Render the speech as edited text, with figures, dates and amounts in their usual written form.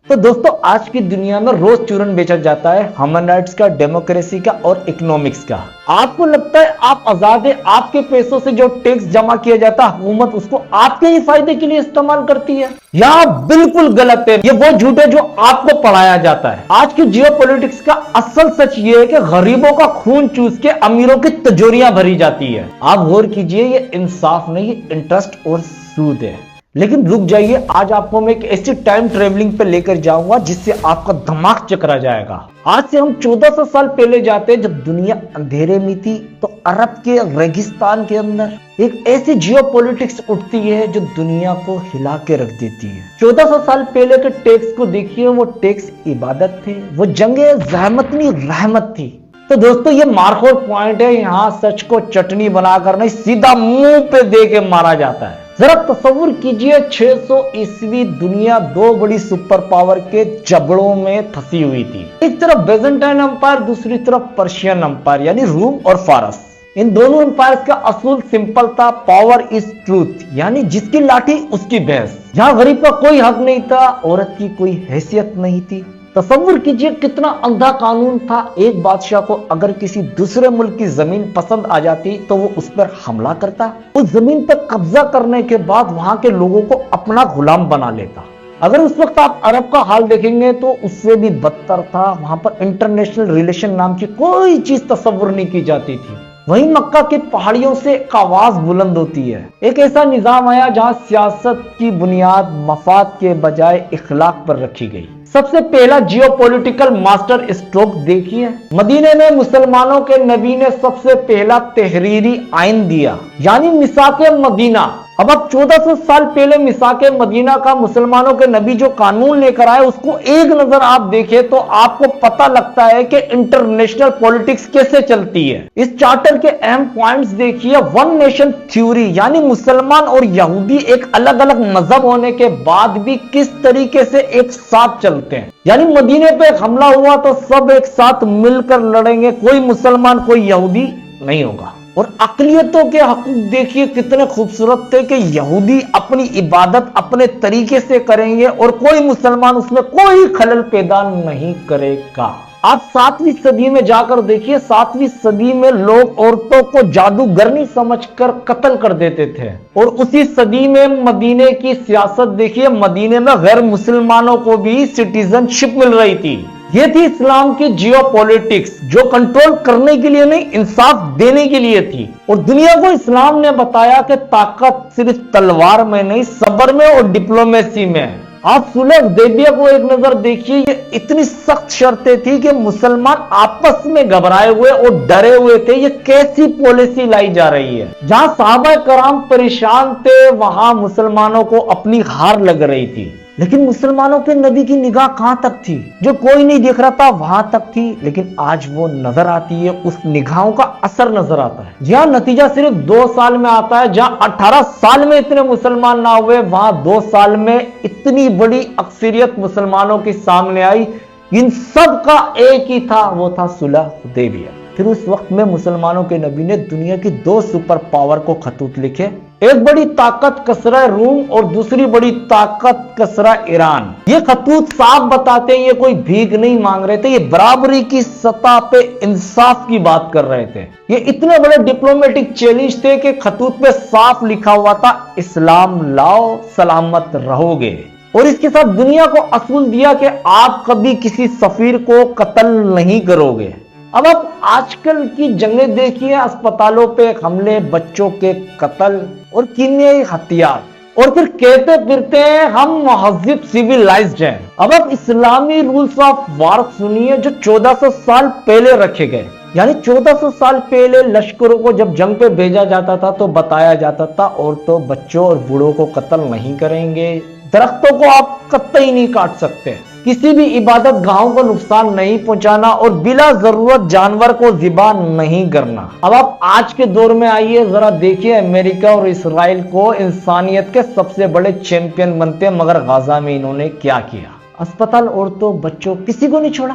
تو دوستو آج کی دنیا میں روز چورن بیچا جاتا ہے، ہیومن رائٹس کا، ڈیموکریسی کا اور اکنامکس کا۔ آپ کو لگتا ہے آپ آزاد ہیں؟ آپ کے پیسوں سے جو ٹیکس جمع کیا جاتا ہے حکومت اس کو آپ کے ہی فائدے کے لیے استعمال کرتی ہے؟ یہاں بالکل غلط ہے، یہ وہ جھوٹ ہے جو آپ کو پڑھایا جاتا ہے۔ آج کی جیو پولیٹکس کا اصل سچ یہ ہے کہ غریبوں کا خون چوس کے امیروں کی تجوریاں بھری جاتی ہے۔ آپ غور کیجئے، یہ انصاف نہیں، یہ انٹرسٹ اور سود ہے۔ لیکن رک جائیے، آج آپ کو میں ایک ایسی ٹائم ٹریولنگ پہ لے کر جاؤں گا جس سے آپ کا دماغ چکرا جائے گا۔ آج سے ہم 1400 سال پہلے جاتے ہیں جب دنیا اندھیرے میں تھی، تو عرب کے ریگستان کے اندر ایک ایسی جیو پولیٹکس اٹھتی ہے جو دنیا کو ہلا کے رکھ دیتی ہے۔ 1400 سال پہلے کے ٹیکس کو دیکھیے، وہ ٹیکس عبادت تھے، وہ جنگ زحمت نہیں رحمت تھی۔ تو دوستو یہ مارکوٹ پوائنٹ ہے، یہاں سچ کو چٹنی بنا کر نہیں سیدھا منہ پہ دے کے مارا جاتا ہے۔ ذرا تصور کیجئے 600 عیسوی دنیا دو بڑی سپر پاور کے جبڑوں میں پھنسی ہوئی تھی۔ ایک طرف بیزنٹائن امپائر، دوسری طرف پرشین امپائر یعنی روم اور فارس۔ ان دونوں امپائرز کا اصول سمپل تھا، پاور از ٹروتھ، یعنی جس کی لاٹھی اس کی بھینس۔ یہاں غریب کا کوئی حق نہیں تھا، عورت کی کوئی حیثیت نہیں تھی۔ تصور کیجئے کتنا اندھا قانون تھا، ایک بادشاہ کو اگر کسی دوسرے ملک کی زمین پسند آ جاتی تو وہ اس پر حملہ کرتا، اس زمین پر قبضہ کرنے کے بعد وہاں کے لوگوں کو اپنا غلام بنا لیتا۔ اگر اس وقت آپ عرب کا حال دیکھیں گے تو اس سے بھی بدتر تھا، وہاں پر انٹرنیشنل ریلیشن نام کی کوئی چیز تصور نہیں کی جاتی تھی۔ وہیں مکہ کی پہاڑیوں سے ایک آواز بلند ہوتی ہے، ایک ایسا نظام آیا جہاں سیاست کی بنیاد مفاد کے بجائے اخلاق پر رکھی گئی۔ سب سے پہلا جیو پولیٹیکل ماسٹر اسٹروک دیکھیے، مدینے میں مسلمانوں کے نبی نے سب سے پہلا تحریری آئین دیا، یعنی میثاق مدینہ۔ اب 1400 سال پہلے میثاق مدینہ کا مسلمانوں کے نبی جو قانون لے کر آئے، اس کو ایک نظر آپ دیکھیں تو آپ کو پتہ لگتا ہے کہ انٹرنیشنل پولیٹکس کیسے چلتی ہے۔ اس چارٹر کے اہم پوائنٹس دیکھیے، ون نیشن تھیوری، یعنی مسلمان اور یہودی ایک الگ الگ مذہب ہونے کے بعد بھی کس طریقے سے ایک ساتھ چلتے ہیں، یعنی مدینے پہ ایک حملہ ہوا تو سب ایک ساتھ مل کر لڑیں گے، کوئی مسلمان کوئی یہودی نہیں ہوگا۔ اور اقلیتوں کے حقوق دیکھیے کتنے خوبصورت تھے کہ یہودی اپنی عبادت اپنے طریقے سے کریں گے اور کوئی مسلمان اس میں کوئی خلل پیدا نہیں کرے گا۔ آپ 7ویں صدی میں جا کر دیکھیے، 7ویں صدی میں لوگ عورتوں کو جادوگرنی سمجھ کر قتل کر دیتے تھے، اور اسی صدی میں مدینے کی سیاست دیکھیے، مدینے میں غیر مسلمانوں کو بھی سٹیزن شپ مل رہی تھی۔ یہ تھی اسلام کی جیو پولیٹکس، جو کنٹرول کرنے کے لیے نہیں، انصاف دینے کے لیے تھی۔ اور دنیا کو اسلام نے بتایا کہ طاقت صرف تلوار میں نہیں، صبر میں اور ڈپلومیسی میں ہے۔ آپ صلح حدیبیہ کو ایک نظر دیکھیے، یہ اتنی سخت شرطیں تھی کہ مسلمان آپس میں گھبرائے ہوئے اور ڈرے ہوئے تھے، یہ کیسی پالیسی لائی جا رہی ہے۔ جہاں صحابہ کرام پریشان تھے، وہاں مسلمانوں کو اپنی ہار لگ رہی تھی۔ لیکن مسلمانوں کے نبی کی نگاہ کہاں تک تھی؟ جو کوئی نہیں دیکھ رہا تھا وہاں تک تھی، لیکن آج وہ نظر آتی ہے، اس نگاہوں کا اثر نظر آتا ہے۔ جہاں نتیجہ صرف 2 سال میں آتا ہے، جہاں 18 سال میں اتنے مسلمان نہ ہوئے، وہاں 2 سال میں اتنی بڑی اکثریت مسلمانوں کے سامنے آئی۔ ان سب کا ایک ہی تھا، وہ تھا صلح حدیبیہ۔ پھر اس وقت میں مسلمانوں کے نبی نے دنیا کی 2 سپر پاور کو خطوط لکھے، ایک بڑی طاقت کسرہ روم اور دوسری بڑی طاقت کسرہ ایران۔ یہ خطوط صاف بتاتے ہیں، یہ کوئی بھیک نہیں مانگ رہے تھے، یہ برابری کی سطح پہ انصاف کی بات کر رہے تھے۔ یہ اتنے بڑے ڈپلومیٹک چیلنج تھے کہ خطوط پہ صاف لکھا ہوا تھا، اسلام لاؤ سلامت رہو گے۔ اور اس کے ساتھ دنیا کو اصول دیا کہ آپ کبھی کسی سفیر کو قتل نہیں کرو گے۔ اب آپ آج کل کی جنگیں دیکھیے، اسپتالوں پہ حملے، بچوں کے قتل اور کیمیائی ہتھیار، اور پھر کہتے پھرتے ہیں ہم مہذب سیویلائزڈ ہیں۔ اب آپ اسلامی رولز آف وار سنیے جو 1400 سال پہلے رکھے گئے، یعنی 1400 سال پہلے لشکروں کو جب جنگ پہ بھیجا جاتا تھا تو بتایا جاتا تھا عورتوں، بچوں اور بوڑھوں کو قتل نہیں کریں گے، درختوں کو آپ قطعی نہیں کاٹ سکتے، کسی بھی عبادت گاہوں کو نقصان نہیں پہنچانا اور بلا ضرورت جانور کو ذبح نہیں کرنا۔ اب آپ آج کے دور میں آئیے، ذرا دیکھیے امریکہ اور اسرائیل کو انسانیت کے سب سے بڑے چیمپئن بنتے، مگر غزہ میں انہوں نے کیا کیا؟ اسپتال، عورتوں، بچوں، کسی کو نہیں چھوڑا۔